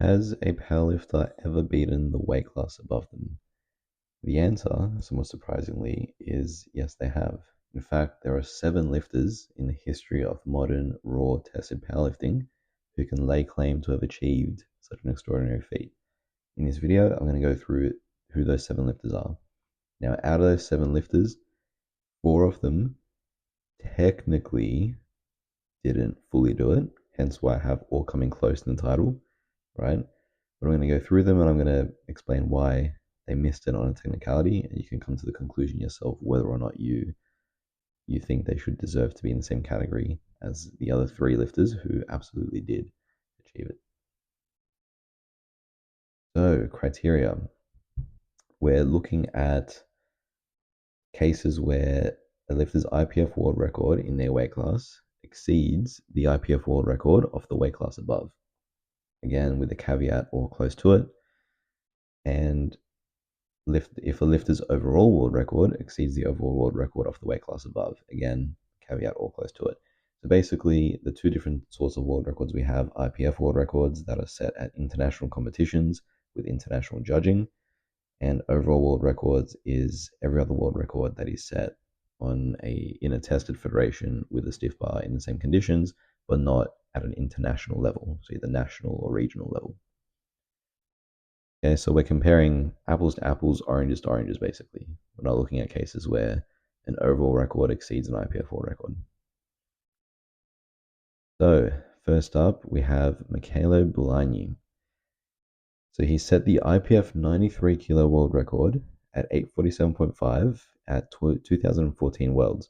Has a powerlifter ever beaten the weight class above them? The answer, somewhat surprisingly, is yes, they have. In fact, there are 7 lifters in the history of modern, raw, tested powerlifting who can lay claim to have achieved such an extraordinary feat. In this video, I'm going to go through who those 7 lifters are. Now, out of those 7 lifters, 4 of them technically didn't fully do it, hence why I have all coming close in the title, right? But I'm going to go through them and I'm going to explain why they missed it on a technicality, and you can come to the conclusion yourself whether or not you think they should deserve to be in the same category as the other 3 lifters who absolutely did achieve it. So, criteria. We're looking at cases where a lifter's IPF world record in their weight class exceeds the IPF world record of the weight class above. Again, with the caveat or close to it. And if a lifter's overall world record exceeds the overall world record of the weight class above. Again, caveat or close to it. So basically, the 2 different sorts of world records we have: IPF world records that are set at international competitions with international judging, and overall world records is every other world record that is set in a tested federation with a stiff bar in the same conditions, but not at an international level, so either national or regional level. Okay, so we're comparing apples to apples, oranges to oranges, basically. We're not looking at cases where an overall record exceeds an IPF world record. So, first up, we have Mykhaylo Bulanyy. So he set the IPF 93 kilo world record at 847.5 at 2014 Worlds.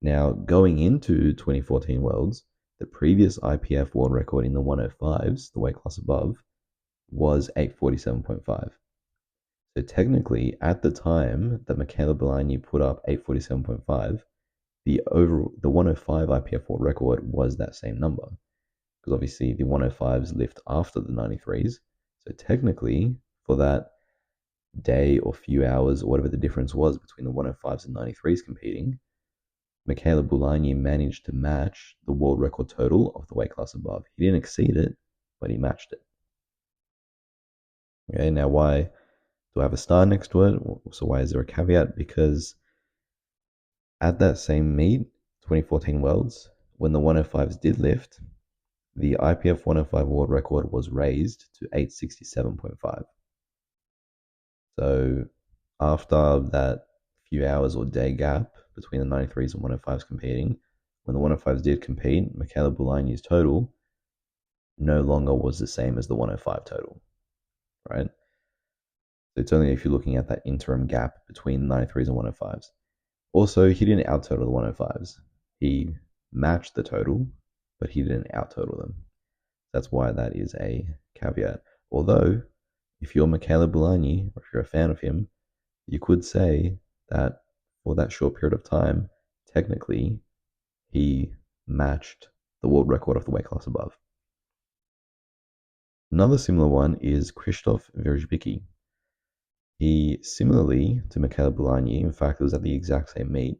Now, going into 2014 Worlds, the previous IPF world record in the 105s, the weight class above, was 847.5. So technically, at the time that Mykhaylo Bulanyy put up 847.5, the 105 IPF world record was that same number, because obviously the 105s lift after the 93s. So technically, for that day or few hours or whatever the difference was between the 105s and 93s competing, Mykhaylo Bulanyy managed to match the world record total of the weight class above. He didn't exceed it, but he matched it. Okay, now why do I have a star next to it? So why is there a caveat? Because at that same meet, 2014 Worlds, when the 105s did lift, the IPF 105 world record was raised to 867.5. So after that few hours or day gap between the 93s and 105s competing, when the 105s did compete, Mykhaylo Bulany's total no longer was the same as the 105 total, right? So it's only if you're looking at that interim gap between 93s and 105s. Also, he didn't out total the 105s. He matched the total, but he didn't out total them. That's why that is a caveat. Although, if you're Mykhaylo Bulanyy, or if you're a fan of him, you could say that for that short period of time, technically, he matched the world record of the weight class above. Another similar one is Krzysztof Wierzbicki. He, similarly to Mykhaylo Bulanyy, in fact, it was at the exact same meet,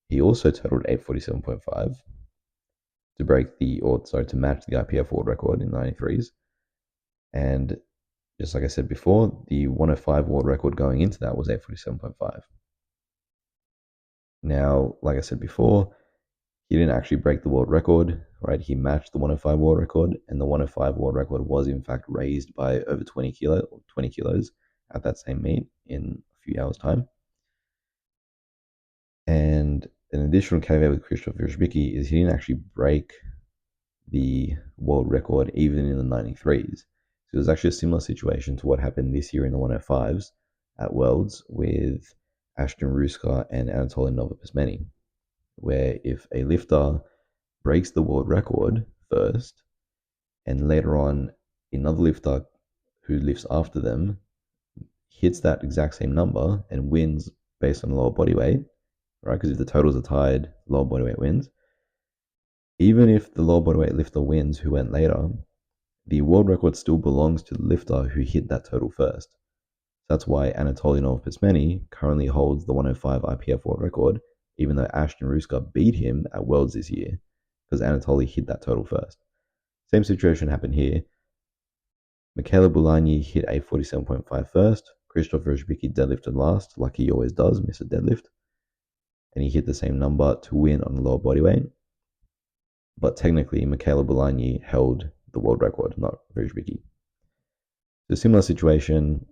he also totaled 847.5 to match the IPF world record in the 93s. And just like I said before, the 105 world record going into that was 847.5. Now, like I said before, he didn't actually break the world record, right? He matched the 105 world record, and the 105 world record was in fact raised by over 20 kilos at that same meet in a few hours' time. And an additional caveat with Krzysztof Wierzbicki is he didn't actually break the world record even in the 93s. So it was actually a similar situation to what happened this year in the 105s at Worlds with Ashton Ruska and Anatoly Novopesmeny, where if a lifter breaks the world record first, and later on another lifter who lifts after them hits that exact same number and wins based on lower body weight, right? Because if the totals are tied, lower body weight wins. Even if the lower body weight lifter wins who went later, the world record still belongs to the lifter who hit that total first. So that's why Anatoly Novopesmeny currently holds the 105 IPF world record, even though Ashton Ruska beat him at Worlds this year, because Anatoly hit that total first. Same situation happened here. Bulanyy hit a 47.5 first. Krzysztof deadlifted last, like he always does, miss a deadlift. And he hit the same number to win on the lower body weight. But technically, Bulanyy held the world record, not Versbicki. So similar situation,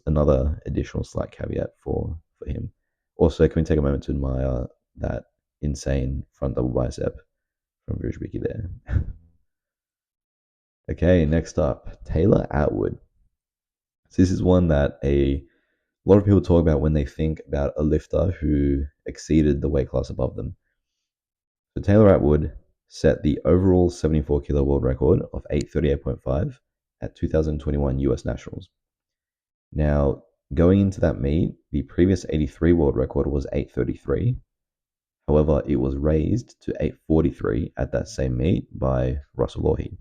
another additional slight caveat for him. Also, can we take a moment to admire that insane front double bicep from Versbicki there? Okay, next up, Taylor Atwood. So this is one that a lot of people talk about when they think about a lifter who exceeded the weight class above them. So Taylor Atwood set the overall 74 kilo world record of 838.5 at 2021 US Nationals. Now, going into that meet, the previous 83 world record was 833. However, it was raised to 843 at that same meet by Russell Lohi.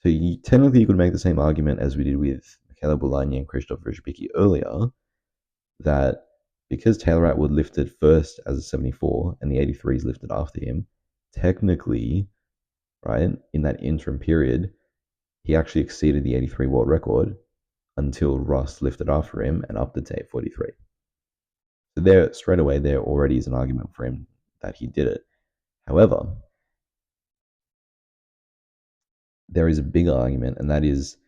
So technically you could make the same argument as we did with Bulanyy and Krzysztof Versbicki earlier, that because Taylor Atwood lifted first as a 74 and the 83s lifted after him, technically, right, in that interim period, he actually exceeded the 83 world record until Russ lifted after him and upped it to 843. So there, straight away, there already is an argument for him that he did it. However, there is a bigger argument, and that is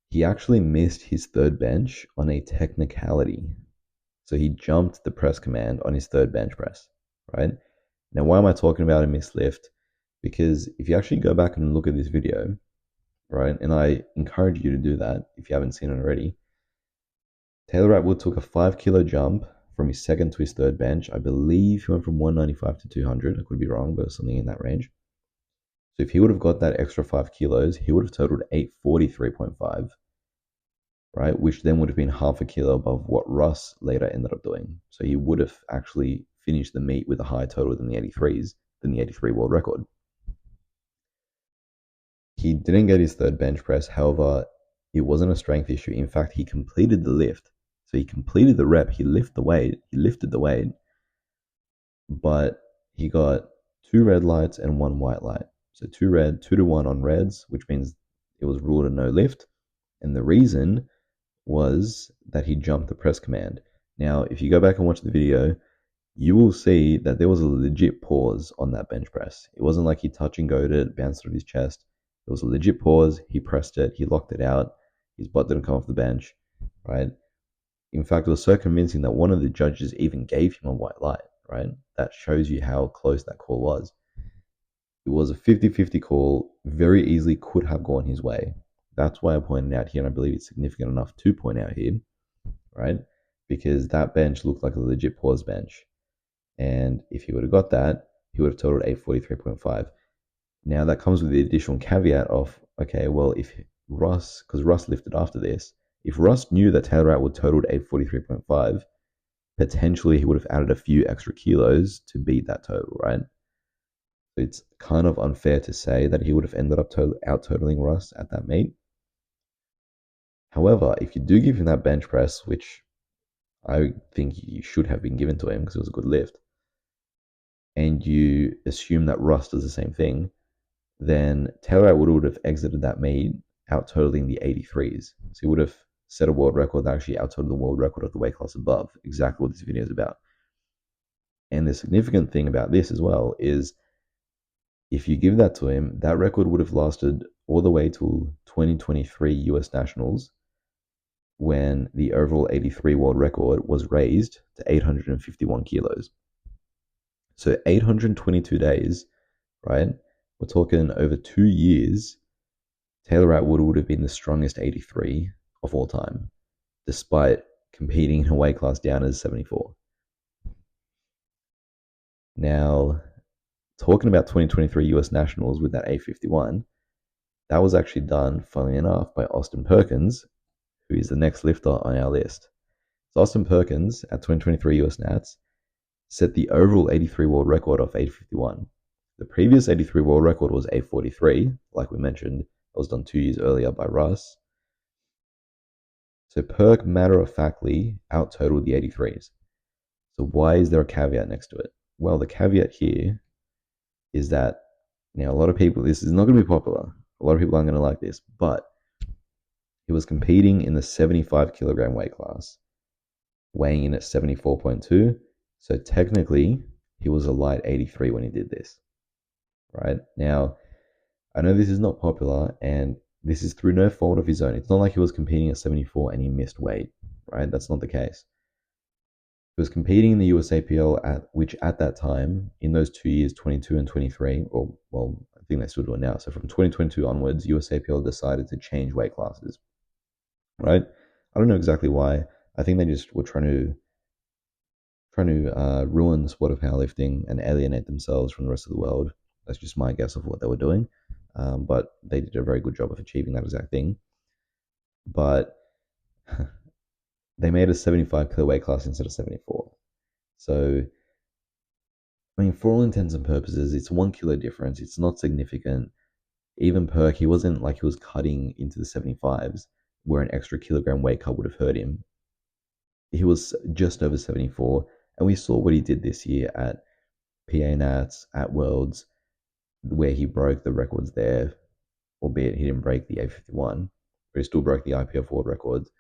he actually missed his third bench on a technicality. So he jumped the press command on his third bench press, right? Now, why am I talking about a missed lift? Because if you actually go back and look at this video, right, and I encourage you to do that if you haven't seen it already, Taylor Atwood took a 5 kilo jump from his second to his third bench. I believe he went from 195 to 200. I could be wrong, but something in that range. So if he would have got that extra 5 kilos, he would have totaled 843.5, right? Which then would have been half a kilo above what Russ later ended up doing. So he would have actually finished the meet with a higher total than the 83s, than the 83 world record. He didn't get his third bench press. However, it wasn't a strength issue. In fact, he completed the lift. So he completed the rep. He lifted the weight, but he got 2 red lights and 1 white light. So 2 red, 2 to 1 on reds, which means it was ruled a no lift. And the reason was that he jumped the press command. Now, if you go back and watch the video, you will see that there was a legit pause on that bench press. It wasn't like he touch and go'd it, bounced off his chest. It was a legit pause. He pressed it. He locked it out. His butt didn't come off the bench, right? In fact, it was so convincing that one of the judges even gave him a white light, right? That shows you how close that call was. It was a 50-50 call, very easily could have gone his way. That's why I pointed out here, and I believe it's significant enough to point out here, right? Because that bench looked like a legit pause bench. And if he would have got that, he would have totaled 843.5. Now, that comes with the additional caveat of, okay, well, if Russ, because Russ lifted after this, if Russ knew that Taylor Atwood totaled 843.5, potentially he would have added a few extra kilos to beat that total, right? So it's kind of unfair to say that he would have ended up out-totaling Russ at that meet. However, if you do give him that bench press, which I think you should have been given to him because it was a good lift, and you assume that Russ does the same thing, then Taylor Atwood would have exited that meet out-totaling the 83s. So he would have set a world record that actually out-totaled the world record of the weight class above, exactly what this video is about. And the significant thing about this as well is if you give that to him, that record would have lasted all the way till 2023 US Nationals, when the overall 83 world record was raised to 851 kilos. So 822 days, right? We're talking over 2 years. Taylor Atwood would have been the strongest 83 of all time, despite competing in a weight class down as 74. Now, talking about 2023 US Nationals with that 851, that was actually done, funnily enough, by Austin Perkins, who is the next lifter on our list. So Austin Perkins, at 2023 US Nats, set the overall 83 world record of 851. The previous 83 world record was 843, like we mentioned. It was done 2 years earlier by Russ. So Perk matter-of-factly out-totaled the 83s. So why is there a caveat next to it? Well, the caveat here is that, now a lot of people, this is not going to be popular. A lot of people aren't going to like this, but He was competing in the 75 kilogram weight class, weighing in at 74.2. So technically, he was a light 83 when he did this, right? Now, I know this is not popular, and this is through no fault of his own. It's not like he was competing at 74 and he missed weight, right? That's not the case. He was competing in the USAPL, which at that time, in those 2 years, 22 and 23, or well, I think they still do it now. So from 2022 onwards, USAPL decided to change weight classes, right? I don't know exactly why. I think they just were trying to ruin the sport of powerlifting and alienate themselves from the rest of the world. That's just my guess of what they were doing. But they did a very good job of achieving that exact thing. But they made a 75 kilo weight class instead of 74. So, I mean, for all intents and purposes, it's 1 kilo difference. It's not significant. Even Perk, he wasn't like he was cutting into the 75s where an extra kilogram weight cut would have hurt him. He was just over 74. And we saw what he did this year at PA Nats, at Worlds, where he broke the records there, albeit he didn't break the 851, but he still broke the IPF world records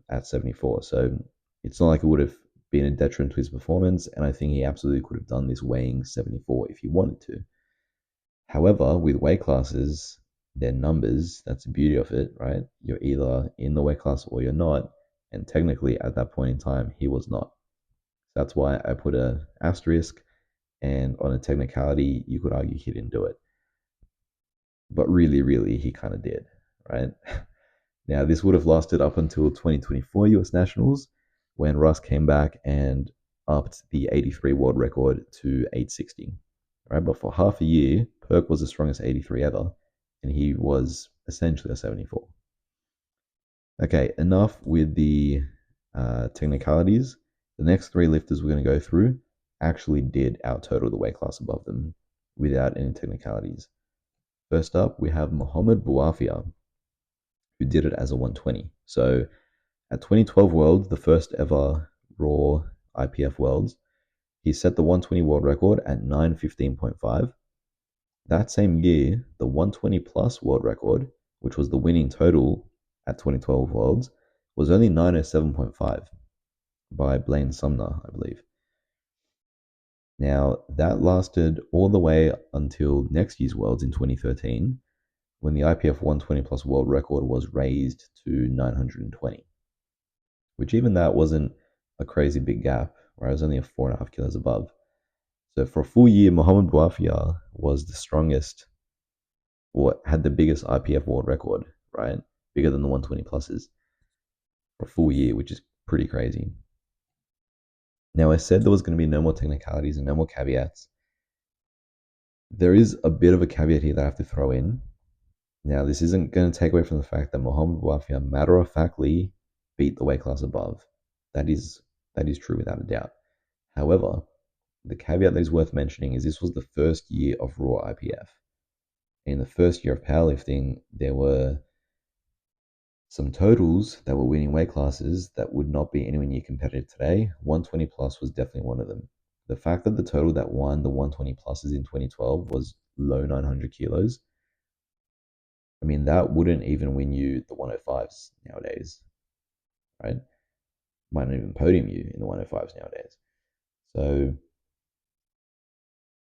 at 74. So it's not like it would have been a detriment to his performance, and I think he absolutely could have done this weighing 74 if he wanted to. However, with weight classes, they're numbers. That's the beauty of it, right? You're either in the weight class or you're not, and technically at that point in time, he was not. That's why I put an asterisk, and on a technicality, you could argue he didn't do it. But really, he kind of did, right? Now, this would have lasted up until 2024 US Nationals, when Russ came back and upped the 83 world record to 860, right? But for half a year, Perk was the strongest 83 ever, and he was essentially a 74. Okay, enough with the technicalities. The next 3 lifters we're going to go through actually did out-total the weight class above them without any technicalities. First up, we have Mohamed Bouafia, who did it as a 120. So at 2012 Worlds, the first ever Raw IPF Worlds, he set the 120 world record at 9:15.5. That same year, the 120 plus world record, which was the winning total at 2012 Worlds, was only 9:07.5 by Blaine Sumner, I believe. Now, that lasted all the way until next year's Worlds in 2013, when the IPF 120 plus world record was raised to 920, which even that wasn't a crazy big gap, right? It was only a 4.5 kilos above. So for a full year, Mohamed Bouafia was the strongest, or had the biggest IPF world record, right? Bigger than the 120 pluses for a full year, which is pretty crazy. Now, I said there was going to be no more technicalities and no more caveats. There is a bit of a caveat here that I have to throw in. Now, this isn't going to take away from the fact that Mohamed Bouafia matter-of-factly beat the weight class above. That is true without a doubt. However, the caveat that is worth mentioning is this was the first year of Raw IPF. In the first year of powerlifting, there were some totals that were winning weight classes that would not be anywhere near competitive today. 120 plus was definitely one of them. The fact that the total that won the 120 pluses in 2012 was low 900 kilos, I mean, that wouldn't even win you the 105s nowadays, right? Might not even podium you in the 105s nowadays. So,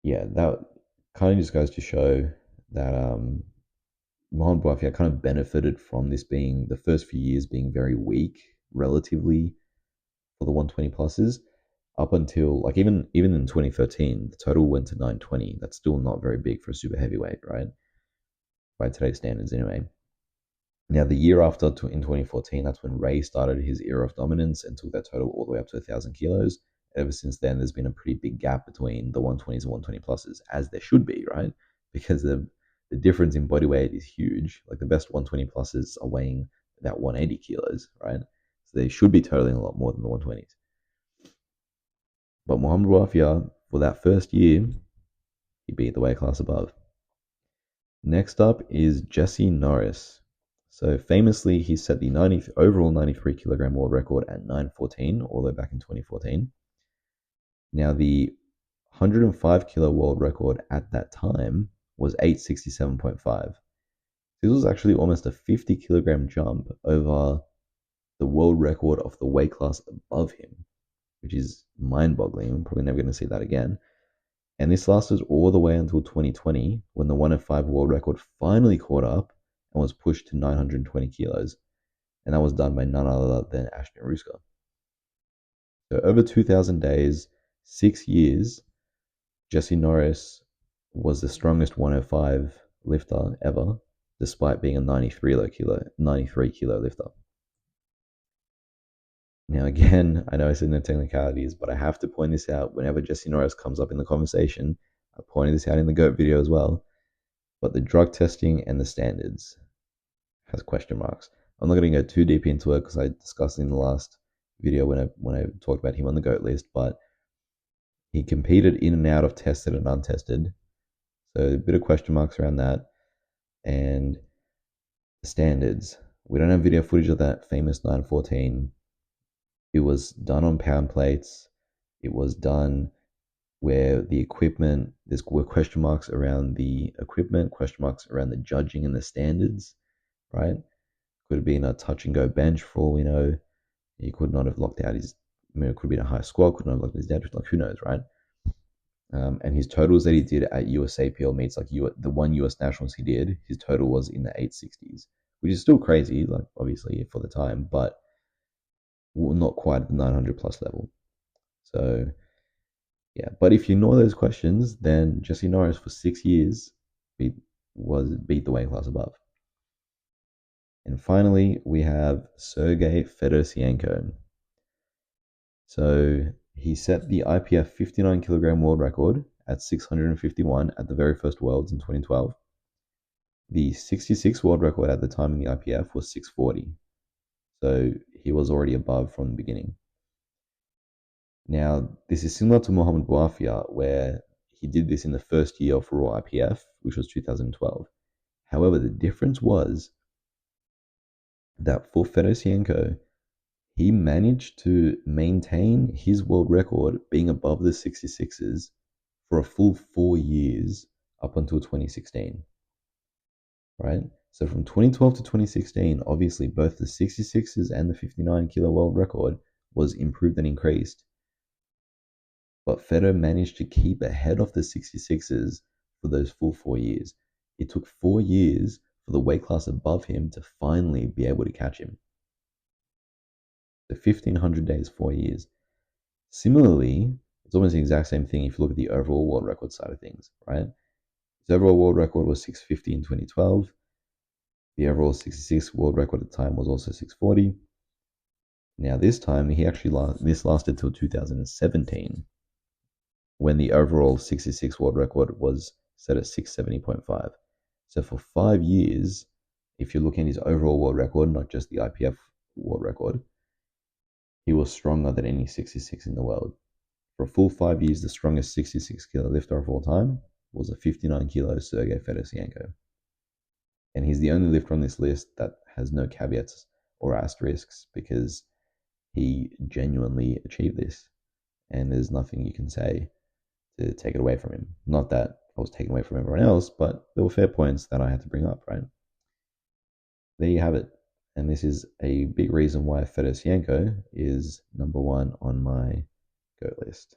yeah, that kind of just goes to show that Mohamed Bouafia kind of benefited from this being the first few years being very weak relatively for the 120 pluses, up until like even in 2013, the total went to 920. That's still not very big for a super heavyweight, right? By today's standards, anyway. Now, the year after, in 2014, that's when Ray started his era of dominance and took that total all the way up to 1,000 kilos. Ever since then, there's been a pretty big gap between the 120s and 120 pluses, as there should be, right? Because the difference in body weight is huge. Like the best 120 pluses are weighing about 180 kilos, right? So they should be totaling a lot more than the 120s. But Mohamed Bouafia, for that first year, he beat the weight class above. Next up is Jesse Norris. So famously, he set the overall 93 kilogram world record at 9:14, all the way back in 2014. Now, the 105 kilo world record at that time was 8:67.5. This was actually almost a 50 kilogram jump over the world record of the weight class above him, which is mind boggling. I'm probably never going to see that again. And this lasted all the way until 2020 when the 105 world record finally caught up and was pushed to 920 kilos. And that was done by none other than Ashton Ruska. So over 2,000 days, 6 years, Jesse Norris was the strongest 105 lifter ever, despite being a 93 kilo lifter. Now, again, I know I said no technicalities, but I have to point this out whenever Jesse Norris comes up in the conversation. I pointed this out in the GOAT video as well. But the drug testing and the standards has question marks. I'm not going to go too deep into it because I discussed it in the last video when I talked about him on the GOAT list, but he competed in and out of tested and untested. So a bit of question marks around that. And the standards. We don't have video footage of that famous 914. It was done on pound plates. It was done where the equipment, there's question marks around the equipment, question marks around the judging and the standards, right? Could have been a touch and go bench for all we know. He could not have locked out his, it could have been a high squat, could not have locked his deadlift, like who knows, right? And his totals that he did at USAPL meets, like the one US Nationals he did, his total was in the 860s, which is still crazy, like obviously for the time, but not quite at the 900 plus level. So yeah, but if you know those questions, then Jesse Norris for 6 years beat the weight class above. And finally, we have Sergey Fedosienko. So he set the IPF 59 kilogram world record at 651 at the very first Worlds in 2012. The 66 world record at the time in the IPF was 640. So he was already above from the beginning. Now, this is similar to Mohamed Bouafia, where he did this in the first year of Raw IPF, which was 2012. However, the difference was that for Fedosienko, he managed to maintain his world record being above the 66s for a full 4 years up until 2016. Right? So from 2012 to 2016, obviously both the 66s and the 59 kilo world record was improved and increased. But Fedo managed to keep ahead of the 66s for those full 4 years. It took 4 years for the weight class above him to finally be able to catch him. So 1,500 days, 4 years. Similarly, it's almost the exact same thing if you look at the overall world record side of things, right? His overall world record was 650 in 2012. The overall 66 world record at the time was also 640. Now this time, this lasted till 2017, when the overall 66 world record was set at 670.5. So for 5 years, if you're looking at his overall world record, not just the IPF world record, he was stronger than any 66 in the world. For a full 5 years, the strongest 66 kilo lifter of all time was a 59 kilo Sergey Fedosienko. And he's the only lifter on this list that has no caveats or asterisks because he genuinely achieved this. And there's nothing you can say to take it away from him. Not that I was taken away from everyone else, but there were fair points that I had to bring up, right? There you have it. And this is a big reason why Fedosienko is number one on my GOAT list.